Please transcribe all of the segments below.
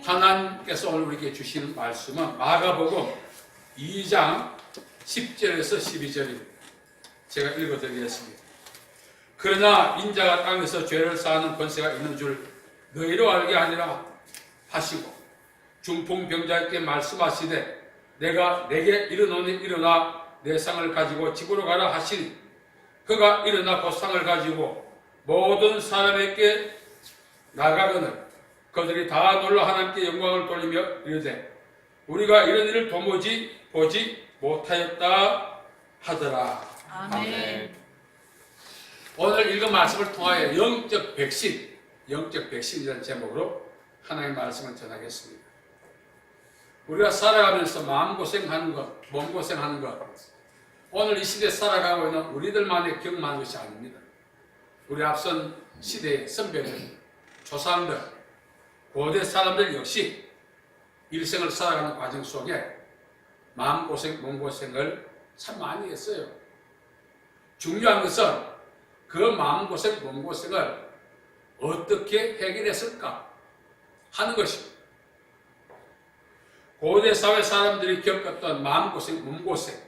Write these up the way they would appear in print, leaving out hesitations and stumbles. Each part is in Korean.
하나님께서 오늘 우리에게 주시는 말씀은 마가복음 2장 10절에서 12절입니다. 제가 읽어드리겠습니다. 그러나 인자가 땅에서 죄를 사하는 권세가 있는 줄 너희로 알게 하니라 하시고 중풍병자에게 말씀하시되 내가 내게 이르노니 일어나 내 상을 가지고 집으로 가라 하시니 그가 일어나 그 상을 가지고 모든 사람에게 나가거늘 그들이 다 놀라 하나님께 영광을 돌리며 이르되 우리가 이런 일을 도무지 보지 못하였다 하더라. 아멘. 오늘 읽은 말씀을 통하여 영적 백신이라는 제목으로 하나님의 말씀을 전하겠습니다. 우리가 살아가면서 마음고생하는 것, 몸고생하는 것, 오늘 이 시대에 살아가고 있는 우리들만의 경험하는 것이 아닙니다. 우리 앞선 시대의 선배들, 조상들, 고대 사람들 역시 일생을 살아가는 과정 속에 마음고생, 몸고생을 참 많이 했어요. 중요한 것은 그 마음고생, 몸고생을 어떻게 해결했을까 하는 것입니다. 고대 사회 사람들이 겪었던 마음고생, 몸고생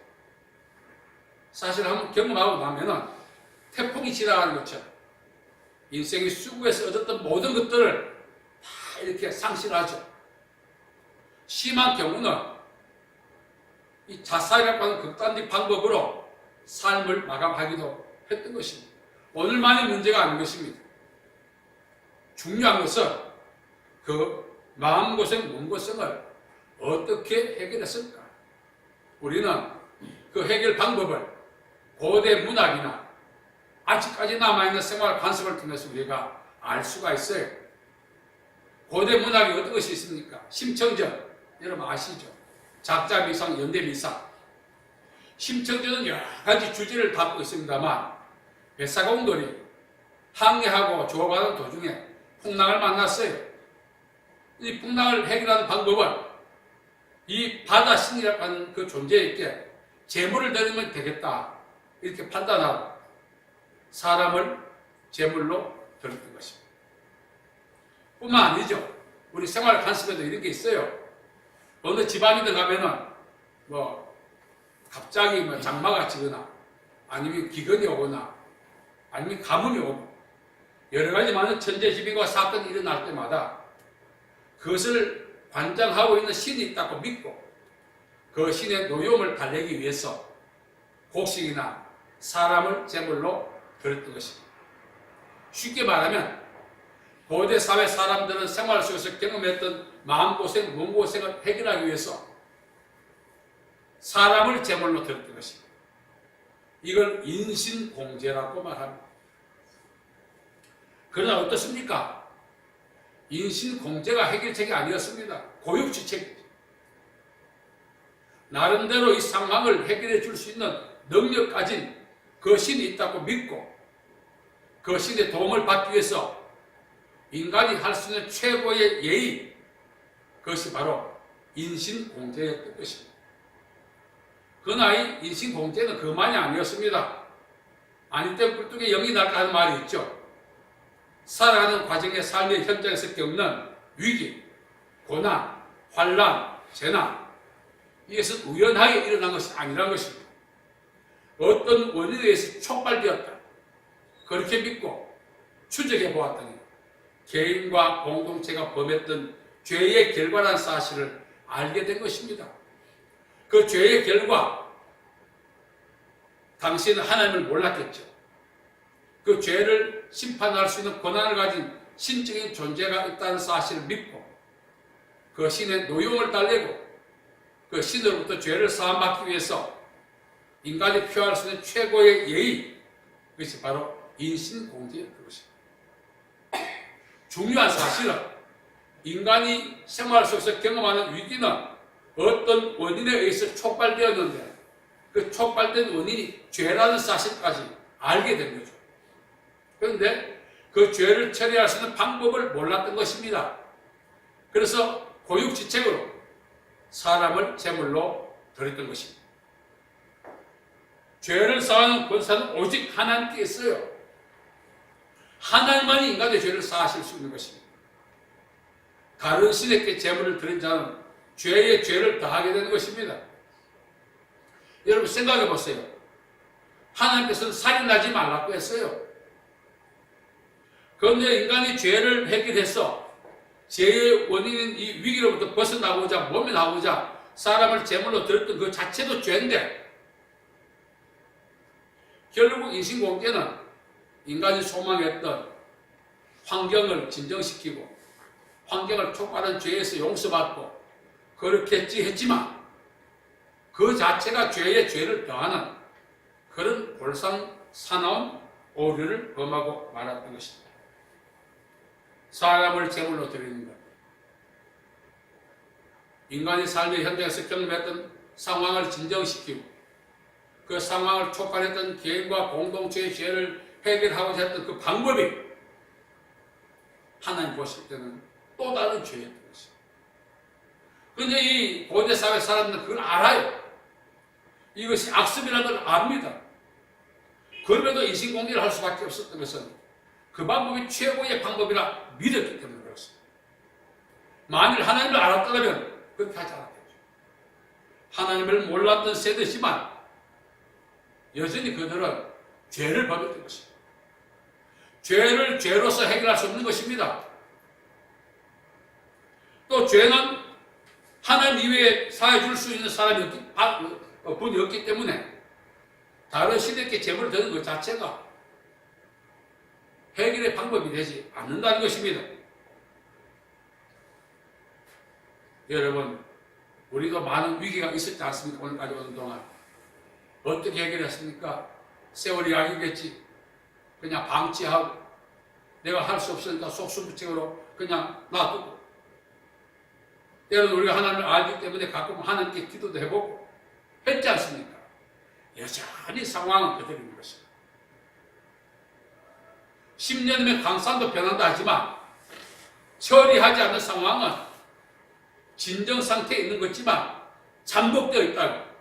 사실 한번 경험하고 나면은 태풍이 지나가는 것처럼 인생의 수고에서 얻었던 모든 것들을 다 이렇게 상실하죠. 심한 경우는 이 자살이라고 하는 극단적 방법으로 삶을 마감하기도 했던 것입니다. 오늘만의 문제가 아닌 것입니다. 중요한 것은 그 마음고생, 몸고생을 어떻게 해결했을까? 우리는 그 해결 방법을 고대 문학이나 아직까지 남아있는 생활 관습을 통해서 우리가 알 수가 있어요. 고대 문학이 어떤 것이 있습니까? 심청전, 여러분 아시죠? 작자미상, 연대미상. 심청전은 여러 가지 주제를 담고 있습니다만 뱃사공들이 항해하고 조업하는 도중에 풍랑을 만났어요. 이 풍랑을 해결하는 방법은 이 바다 신이라고 하는 그 존재에게 재물을 드리면 되겠다 이렇게 판단하고 사람을 제물로 드렸던 것입니다. 뿐만 아니죠. 우리 생활 관습에도 이런 게 있어요. 어느 집안이든 가면은 갑자기 장마가 치거나 아니면 기근이 오거나 아니면 가뭄이 오고 여러 가지 많은 천재지변과 사건이 일어날 때마다 그것을 관장하고 있는 신이 있다고 믿고 그 신의 노여움을 달래기 위해서 곡식이나 사람을 제물로 드렸던 것입니다. 쉽게 말하면 고대 사회 사람들은 생활 속에서 경험했던 마음고생, 몸고생을 해결하기 위해서 사람을 제물로 드렸던 것입니다. 이걸 인신공제라고 말합니다. 그러나 어떻습니까? 인신공제가 해결책이 아니었습니다. 고육지책입니다. 나름대로 이 상황을 해결해 줄 수 있는 능력 가진 그 신이 있다고 믿고 그 신의 도움을 받기 위해서 인간이 할 수 있는 최고의 예의, 그것이 바로 인신공제였던 것입니다. 그러나 이 인신공제는 그만이 아니었습니다. 아니 때문에 꿀뚝에 영이 날까 하는 말이 있죠. 살아가는 과정의 삶의 현장에서 겪는 위기, 고난, 환난, 재난, 이것은 우연하게 일어난 것이 아니라는 것입니다. 어떤 원인에 의해서 촉발되었다. 그렇게 믿고 추적해 보았더니 개인과 공동체가 범했던 죄의 결과라는 사실을 알게 된 것입니다. 그 죄의 결과, 당신은 하나님을 몰랐겠죠. 그 죄를 심판할 수 있는 권한을 가진 신적인 존재가 있다는 사실을 믿고 그 신의 노용을 달래고 그 신으로부터 죄를 사함받기 위해서 인간이 표할 수 있는 최고의 예의, 그것이 바로 인신공제였던 것입니다. 중요한 사실은 인간이 생활 속에서 경험하는 위기는 어떤 원인에 의해서 촉발되었는데 그 촉발된 원인이 죄라는 사실까지 알게 된 거죠. 그런데 그 죄를 처리할 수 있는 방법을 몰랐던 것입니다. 그래서 고육지책으로 사람을 제물로 드렸던 것입니다. 죄를 사하는 권세는 오직 하나님께 있어요. 하나님만이 인간의 죄를 사하실 수 있는 것입니다. 다른 신에게 제물을 드린 자는 죄의 죄를 더하게 되는 것입니다. 여러분 생각해 보세요. 하나님께서는 살인하지 말라고 했어요. 그런데 인간이 죄를 해결해서 죄의 원인인 이 위기로부터 벗어나고자 모면하고자 사람을 제물로 드렸던 그 자체도 죄인데 결국 인신공개는 인간이 소망했던 환경을 진정시키고 환경을 촉발한 죄에서 용서받고 그렇겠지 했지만 그 자체가 죄의 죄를 더하는 그런 볼상사나운 오류를 범하고 말았던 것입니다. 사람을 제물로 드리는 것. 인간이 삶의 현장에서 경험했던 상황을 진정시키고 그 상황을 촉발했던 개인과 공동체의 죄를 해결하고자 했던 그 방법이 하나님 보실 때는 또 다른 죄였던 것입니다. 그런데 이 고대사회 사람들은 그걸 알아요. 이것이 악습이라는 걸 압니다. 그럼에도 인신공개를 할 수밖에 없었던 것은 그 방법이 최고의 방법이라 믿었기 때문에 그렇습니다. 만일 하나님을 알았더라면 그렇게 하지 않았겠죠. 하나님을 몰랐던 세대지만 여전히 그들은 죄를 범했던 것입니다. 죄를 죄로서 해결할 수 없는 것입니다. 또 죄는 하나님 이외에 사해 줄 수 있는 사람이 분이 없기 때문에 다른 신에게 제물을 드는 것 자체가 해결의 방법이 되지 않는다는 것입니다. 여러분, 우리도 많은 위기가 있었지 않습니까? 오늘까지 오는 동안 어떻게 해결했습니까? 세월이 약이겠지. 그냥 방치하고 내가 할 수 없으니까 속수무책으로 그냥 놔두고 때로는 우리가 하나님을 알기 때문에 가끔 하나님께 기도도 해보고 했지 않습니까? 여전히 상황은 그대로인 것입니다. 10년이면 강산도 변한다 하지만 처리하지 않는 상황은 진정 상태에 있는 것지만 잠복되어 있다고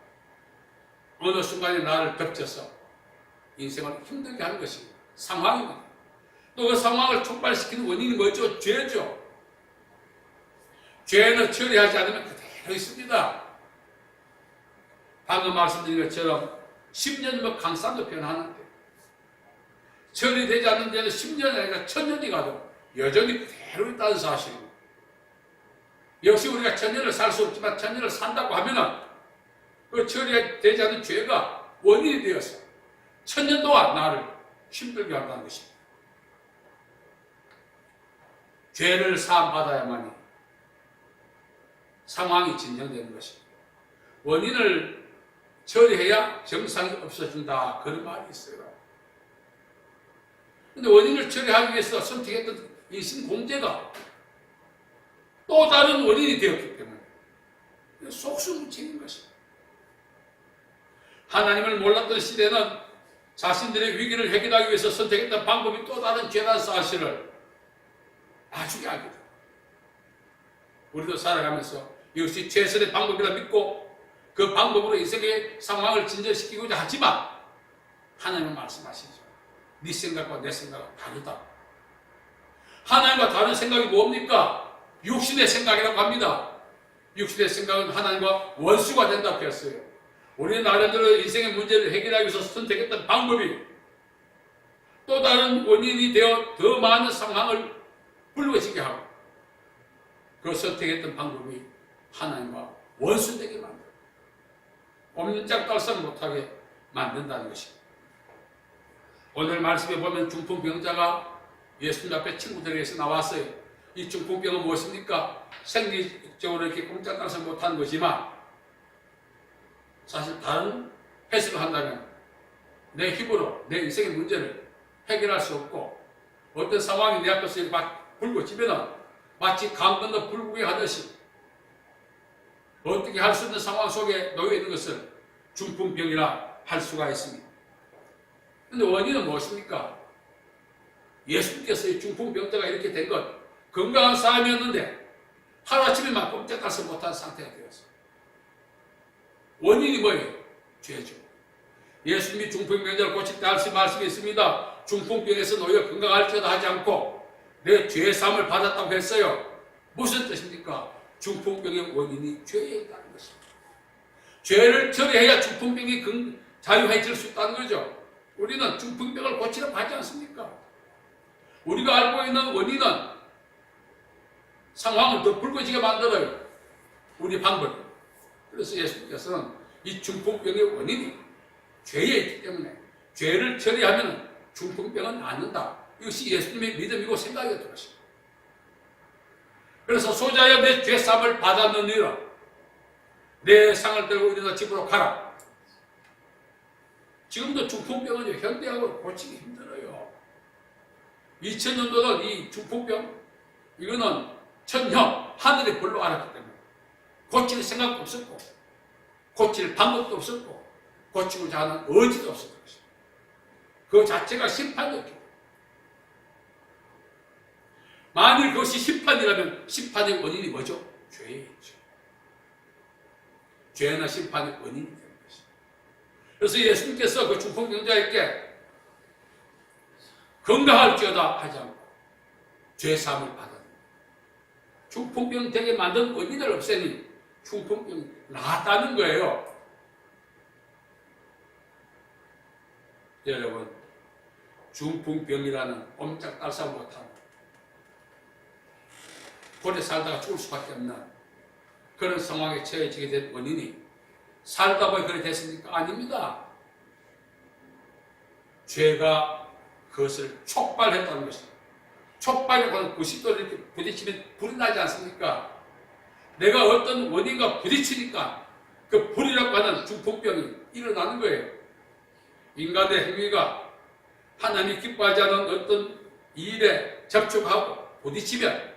어느 순간에 나를 덮쳐서 인생을 힘들게 하는 것이 상황입니다. 또 그 상황을 촉발시키는 원인이 뭐죠? 죄죠. 죄는 처리하지 않으면 그대로 있습니다. 방금 말씀드린 것처럼 10년이면 강산도 변하는데 처리되지 않는 죄는 10년이 아니라 1000년이 가도 여전히 그대로 있다는 사실입니다. 역시 우리가 1000년을 살 수 없지만 1000년을 산다고 하면은 그 처리되지 않은 죄가 원인이 되어서 1000년 동안 나를 힘들게 한다는 것입니다. 죄를 사함받아야만이 상황이 진정되는 것입니다. 원인을 처리해야 정상이 없어진다. 그런 말이 있어요. 근데 원인을 처리하기 위해서 선택했던 인신공제가 또 다른 원인이 되었기 때문에 속수무책인 것입니다. 하나님을 몰랐던 시대는 자신들의 위기를 해결하기 위해서 선택했던 방법이 또 다른 죄라는 사실을 나중에 알게 됩니다. 우리도 살아가면서 이것이 최선의 방법이라 믿고 그 방법으로 인생의 상황을 진전시키고자 하지만 하나님은 말씀하시죠. 네 생각과 내 생각은 다르다. 하나님과 다른 생각이 뭡니까? 육신의 생각이라고 합니다. 육신의 생각은 하나님과 원수가 된다고 했어요. 우리는 나름대로 인생의 문제를 해결하기 위해서 선택했던 방법이 또 다른 원인이 되어 더 많은 상황을 불거지게 하고 그 선택했던 방법이 하나님과 원수되게 만들고 옴짝달싹 못하게 만든다는 것입니다. 오늘 말씀에 보면 중풍병자가 예수님 앞에 친구들에게서 나왔어요. 이 중풍병은 무엇입니까? 생리적으로 이렇게 꼼짝달싹 못하는 거지만 사실 다른 해석을 한다면 내 힘으로 내 인생의 문제를 해결할 수 없고 어떤 상황이 내 앞에서 막 불거지면 마치 강 건너 불구경 하듯이 어떻게 할 수 있는 상황 속에 놓여 있는 것을 중풍병이라 할 수가 있습니다. 그런데 원인은 무엇입니까? 예수님께서 이 중풍병자가 이렇게 된 것, 건강한 사람이었는데 하루아침에 막 꼼짝달싹 못한 상태가 되었어요. 원인이 뭐예요? 죄죠. 예수님이 중풍병자를 고칠 때 하신 말씀이 있습니다. 중풍병에서 놓여 건강할지어다 하지 않고 내 죄사함을 받았다고 했어요. 무슨 뜻입니까? 중풍병의 원인이 죄에 있다는 것입니다. 죄를 처리해야 중풍병이 자유해질 수 있다는 거죠. 우리는 중풍병을 고치려고 하지 않습니까? 우리가 알고 있는 원인은 상황을 더 붉어지게 만들어요. 우리 방법이. 그래서 예수님께서는 이 중풍병의 원인이 죄에 있기 때문에 죄를 처리하면 중풍병은 낫는다. 이것이 예수님의 믿음이고 생각이었던 것입니다. 그래서 소자여 내 죄사함을 받았느니라. 내 상을 들고 일어나 집으로 가라. 지금도 중풍병은 현대학으로 고치기 힘들어요. 2000년도는 이 중풍병, 이거는 천형, 하늘이 별로 알았기 때문에 고칠 생각도 없었고, 고칠 방법도 없었고, 고치고자 하는 의지도 없었던 것입니다. 그 자체가 심판이었기 때문에. 만일 그것이 심판이라면 심판의 원인이 뭐죠? 죄이죠. 죄나 심판의 원인이 되는 것입니다. 그래서 예수님께서 그 중풍병자에게 건강할지어다 하지 않고 죄사함을 받았습니다. 중풍병 되게 만든 원인을 없애니 중풍병이 나았다는 거예요. 여러분, 중풍병이라는 옴짝달싹 못하고 오래 살다가 죽을 수밖에 없는 그런 상황에 처해지게 된 원인이 살다 보니 그래 됐습니까? 아닙니다. 죄가 그것을 촉발했다는 것입니다. 촉발이라고 하는 90도를 이렇게 부딪히면 불이 나지 않습니까? 내가 어떤 원인과 부딪히니까 그 불이라고 하는 중풍병이 일어나는 거예요. 인간의 행위가 하나님이 기뻐하지 않은 어떤 일에 접촉하고 부딪히면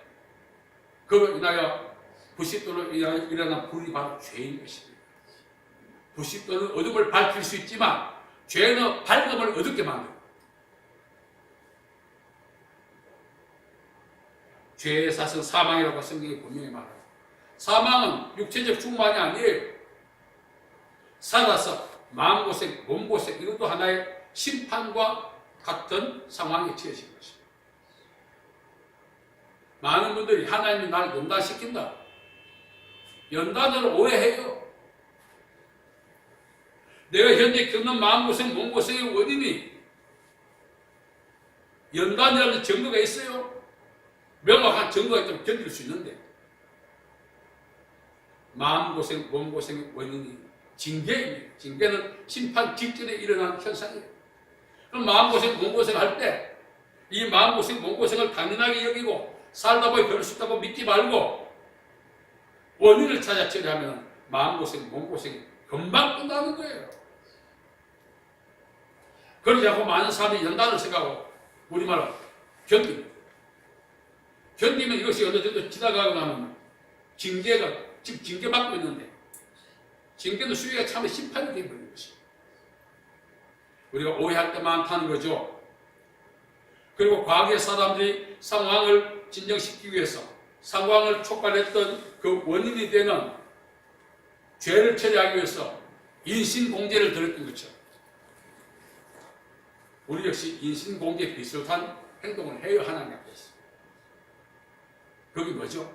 그로 인하여 90도로 인하여 일어난 불이 바로 죄인 것입니다. 90도는 어둠을 밝힐 수 있지만 죄는 밝음을 어둡게 만듭니다. 죄의 삭은 사망이라고 성경이 분명히 말합니다. 사망은 육체적 죽음만이 아니에요. 살아서 마음고생, 몸고생, 이것도 하나의 심판과 같은 상황에 처해진 것입니다. 많은 분들이 하나님이 나를 연단시킨다. 연단을 오해해요. 내가 현재 겪는 마음고생, 몸고생의 원인이 연단이라는 증거가 있어요. 명확한 증거가 있다면 견딜 수 있는데 마음고생, 몸고생의 원인이 징계입니다. 징계는 심판 직전에 일어나는 현상이에요. 그럼 마음고생, 몸고생 할 때 이 마음고생, 몸고생을 당연하게 여기고 살다 보니 그럴 수 있다고 믿지 말고 원인을 찾아 처리하면 마음고생, 몸고생이 금방 끝나는 거예요. 그러지 않고 많은 사람이 연단을 생각하고 우리말로 견딥니다. 견디면 이것이 어느 정도 지나가고 나면 징계가 지금 징계받고 있는데 징계는 수위가 참 심판이 되어버리는 것입니다. 우리가 오해할 때 많다는 거죠. 그리고 과거의 사람들이 상황을 진정시키기 위해서 상황을 촉발했던 그 원인이 되는 죄를 처리하기 위해서 인신공제를 들었던 것처럼 우리 역시 인신공제 비슷한 행동을 해야 하나님 앞에서. 그게 뭐죠?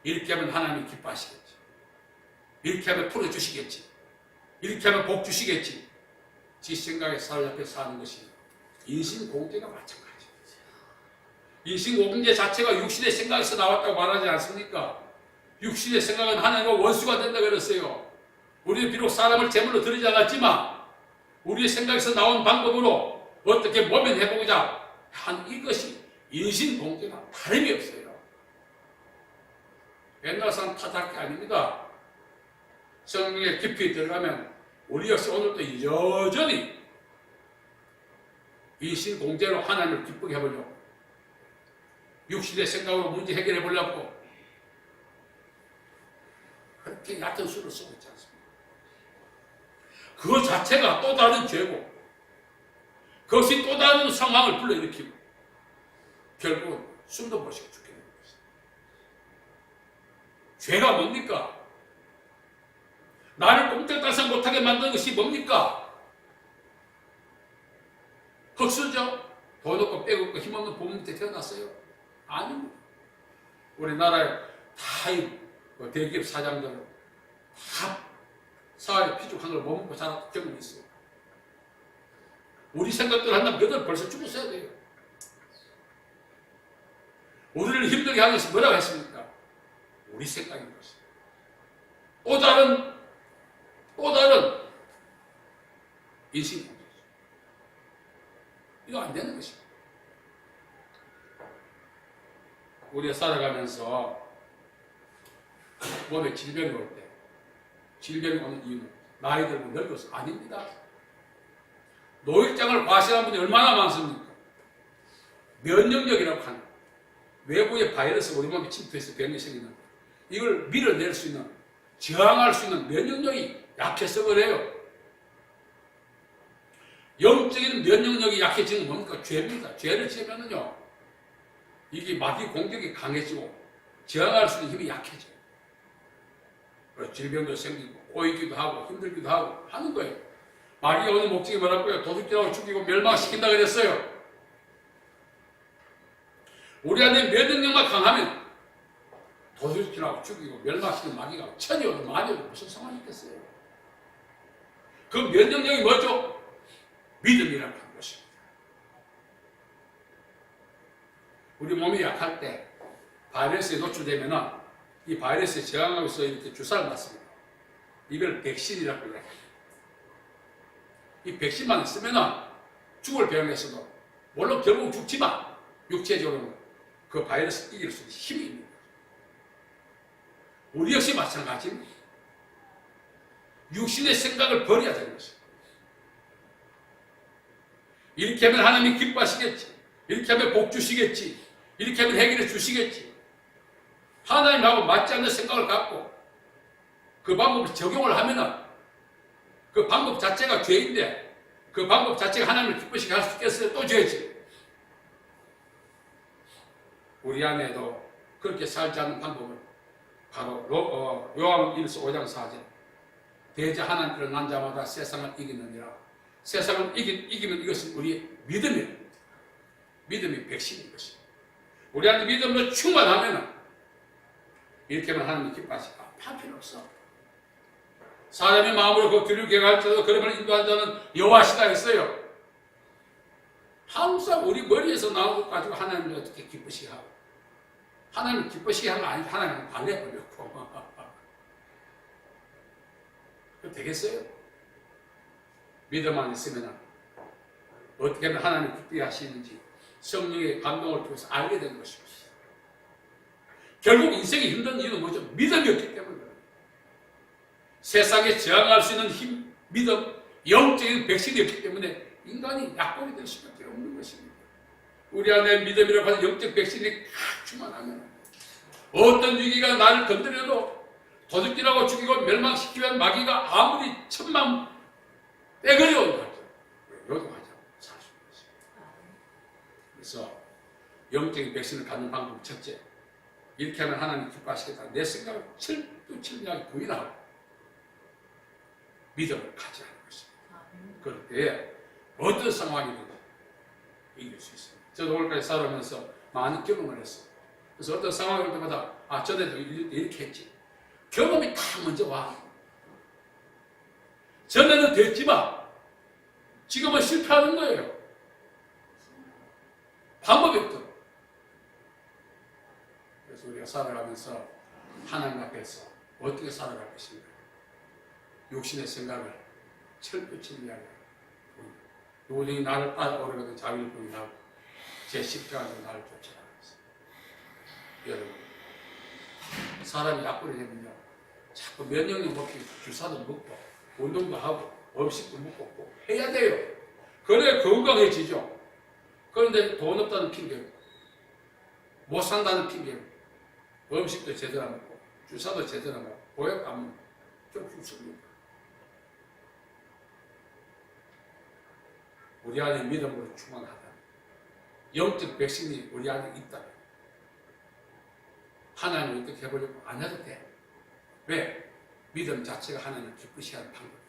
이렇게 하면 하나님이 기뻐하시겠지. 이렇게 하면 풀어주시겠지. 이렇게 하면 복 주시겠지. 지 생각에 사로잡혀 사는 것이 인신공제가 마찬가지예요. 인신공제 자체가 육신의 생각에서 나왔다고 말하지 않습니까? 육신의 생각은 하나님과 원수가 된다 그랬어요. 우리는 비록 사람을 제물로 드리지 않았지만 우리의 생각에서 나온 방법으로 어떻게 모면해보자 한 이것이 인신공제가 다름이 없어요. 옛날 사람 탓할 게 아닙니다. 성경에 깊이 들어가면 우리 역시 오늘도 여전히 인신공제로 하나님을 기쁘게 해보려고 육신의 생각으로 문제 해결해 보려고 그렇게 얕은 수를 쓰고 있지 않습니까? 그것 자체가 또 다른 죄고 그것이 또 다른 상황을 불러일으키고 결국은 숨도 못 쉬고 죽게 되는 것입니다. 죄가 뭡니까? 나를 꼼짝달싹 못하게 만드는 것이 뭡니까? 흑수저? 돈 없고 빼고 없고 힘없는 부모 밑에 태어났어요? 아닙니다. 우리나라에 다 대기업 사장들 다 사활에 피죽한 걸 못 먹고 살았던 경험이 있어요. 우리 생각대로 한다면 그들 벌써 죽었어야 돼요. 우리를 힘들게 하는 것이 뭐라고 했습니까? 우리 생각인 것입니다. 또 다른 인식 문제죠. 이거 안 되는 것입니다. 우리가 살아가면서 몸에 질병이 올 때, 질병이 오는 이유는 나이 들고 늙어서 아닙니다. 노약장을 과시하는 분이 얼마나 많습니까? 면역력이라고 하는 외부의 바이러스 우리 몸에 침투해서 병이 생기는 이걸 밀어낼 수 있는, 저항할 수 있는 면역력이 약해서 그래요. 영적인 면역력이 약해지는 건 뭡니까? 죄입니다. 죄를 지으면은요, 이게 마귀 공격이 강해지고 저항할 수 있는 힘이 약해져요. 질병도 생기고 꼬이기도 하고 힘들기도 하고 하는 거예요. 마귀가 오는 목적이 뭐라고요? 도둑질하고 죽이고 멸망시킨다 그랬어요. 우리 안에 면역력만 강하면 도둑질하고 죽이고 멸망시키는 마귀가 천이 오든 만이 오든 무슨 상관이 있겠어요? 그 면역력이 뭐죠? 믿음이라고 하는 것입니다. 우리 몸이 약할 때 바이러스에 노출되면은 이 바이러스에 저항하기 위해서 이렇게 주사를 맞습니다. 이걸 백신이라고 해요. 이 백신만 있으면은 죽을 병에서도 물론 결국 죽지만 육체적으로 그 바이러스 이길 수 있는 힘이 있는 거죠. 우리 역시 마찬가지입니다. 육신의 생각을 버려야 되는 것입니다. 이렇게 하면 하나님이 기뻐하시겠지. 이렇게 하면 복 주시겠지. 이렇게 하면 해결해 주시겠지. 하나님하고 맞지 않는 생각을 갖고 그 방법을 적용을 하면은 그 방법 자체가 죄인데 그 방법 자체가 하나님을 기쁘시게 할 수 있겠어요? 또 죄지. 우리 안에도 그렇게 살지 않는 방법을 바로 요한일서 5장 4절 대저 하나님께로 난 자마다 세상을 이기느니라. 세상을 이기면 이것은 우리의 믿음이에요. 믿음이 백신인 것입니다. 우리 안에 믿음으로 충만하면은 이렇게 하면 하나님이 기뻐하실까? 할 필요 없어. 사람이 마음으로 그 길을 개갈지라도 그러면 인도한 자는 여호와시다 했어요. 항상 우리 머리에서 나온 것 가지고 하나님을 어떻게 기쁘시게 하고 하나님을 기쁘시게 하는 거 아니고 하나님을 달래버렸고 되겠어요? 믿음만 있으면 어떻게 하면 하나님을 기쁘게 하시는지 성령의 감동을 통해서 알게 되는 것입니다. 결국 인생이 힘든 이유는 뭐죠? 믿음이 없기 때문에 세상에 저항할 수 있는 힘, 믿음, 영적인 백신이 없기 때문에 인간이 약골이 될 수밖에 없는 것입니다. 우리 안에 믿음이라고 하는 영적 백신이 딱 충만하면 어떤 위기가 나를 건드려도 도둑질하고 죽이고 멸망시키기 위한 마귀가 아무리 천만 빼거려온다 할지라도 요동하지 않고 살 수 있는 것입니다. 그래서 영적인 백신을 갖는 방법 첫째, 이렇게 하면 하나님 기뻐하시겠다. 내 생각을 철두철미하게 부인하고 믿음을 가져야 하는 것입니다. 그럴 때 어떤 상황이든 이길 수 있습니다. 저도 오늘까지 살아오면서 많은 경험을 했어요. 그래서 어떤 상황이 올 때마다 전에도 이렇게 했지. 경험이 다 먼저 와. 전에는 됐지만 지금은 실패하는 거예요. 방법이 없더라고요. 그래서 우리가 살아가면서 하나님 앞에서 어떻게 살아갈 것인가. 육신의 생각을 철두철미하게 누구든지 나를 따라오려거든 자기를 부인하고 제 십자가로 나를 쫓아가면서 여러분 사람이 약골이 되면요 자꾸 면역력 먹기 주사도 먹고 운동도 하고 음식도 먹고 해야 돼요. 그래야 건강해지죠. 그런데 돈 없다는 핑계로 못 산다는 핑계로 음식도 제대로 안 먹고 주사도 제대로 안 먹고 보약 안 먹고 좀 죽습니다. 우리 안에 믿음으로 충만하다. 영적 백신이 우리 안에 있다. 하나님을 어떻게 해보려고 안 해도 돼. 왜? 믿음 자체가 하나님을 기쁘시게 하는 방법이에요.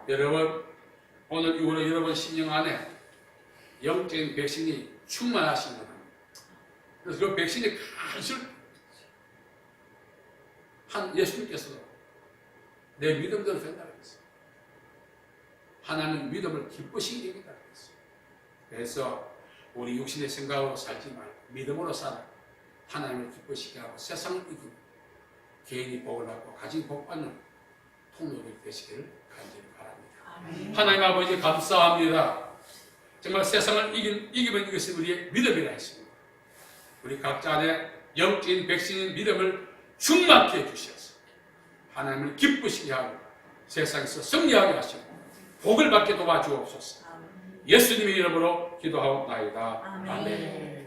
여러분, 오늘 이후로 여러분 심령 안에 영적인 백신이 충만하신 겁니다. 그래서 그 백신의 간수를 한 예수님께서도 내 믿음대로 된다고 했어요. 하나님은 믿음을 기쁘시게 여긴다고 했어요. 그래서 우리 육신의 생각으로 살지 말고 믿음으로 살아 하나님을 기쁘시게 하고 세상을 이기고 개인이 복을 받고 가진 복 받는 통로가 되시기를 간절히 바랍니다. 하나님 아버지 감사합니다. 정말 세상을 이기면 이것이 우리의 믿음이라 했습니다. 우리 각자 안에 영적인 백신인 믿음을 충만케 해주셔서 하나님을 기쁘시게 하고 세상에서 승리하게 하시고 복을 받게 도와주옵소서. 예수님의 이름으로 기도하옵나이다. 아멘.